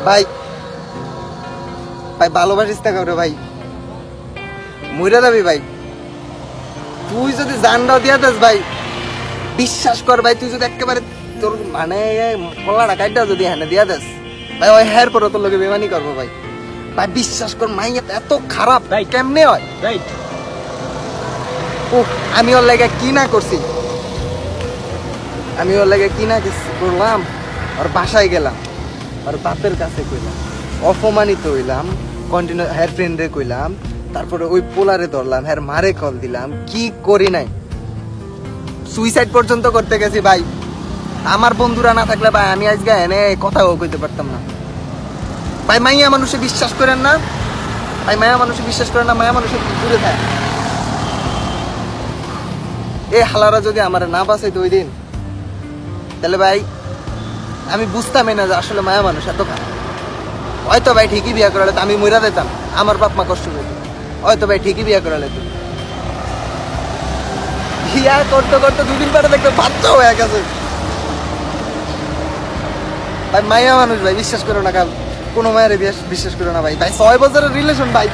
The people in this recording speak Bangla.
ভাই ভাই ভালোবাসিস না কাউরে ভাই, মইরা যাবি ভাই। তুই যদি জানটাও দিয়া দিস ভাই, বিশ্বাস কর ভাই, তুই যদি একেবারে তোর মানে কলাটা কাইটা যদি হ্যানে দিয়া দিস ভাই, ওই হের পরে তোর লোকে বেমানি করবো ভাই। ভাই বিশ্বাস কর, মাইয়া এত খারাপ ভাই, কেমনে হয়? রাইট। আমি ওর লাগে কি না করছি, আমি ওর লাগে কি না করলাম। ওর বাসায় গেলাম, ওর বাপের কাছে কইলাম, অপমানিত হইলাম, কন্টিনিউ হেয়ার ফ্রেন্ডে কইলাম, তারপরে ওই পোলারে ধরলাম, হের মারে কল দিলাম, কি করি নাই, সুইসাইড পর্যন্ত করতে গেছি ভাই। আমার বন্ধুরা না থাকলে ভাই আমি আজকে এনে কথাও কইতে পারতাম না ভাই। মাইয়া মানুষে বিশ্বাস করেন না ভাই, মায়া মানুষে বিশ্বাস করেন না, মায়া মানুষের দূরে থাকে। এই হালারা যদি আমার না বাঁচাইতো ওই দিন, তাহলে ভাই আমি বুঝতামই না যে আসলে মায়া মানুষ এত খারাপ। হয়তো ভাই ঠিকই বিয়া করালে তো আমি মইরা দিতাম, আমার বাপ মা কষ্ট পেত। হয়তো ভাই ঠিকই বিয়া করালে তো বিয়া করতে করতে দুদিন পরে দেখতে বাচ্চা হয়ে গেছে ভাই। মায়া মানুষ ভাই, বিশ্বাস করো না, কোনো মায়ের বিশ্বাস করো না ভাই। ভাই 6 বছরের রিলেশন ভাই,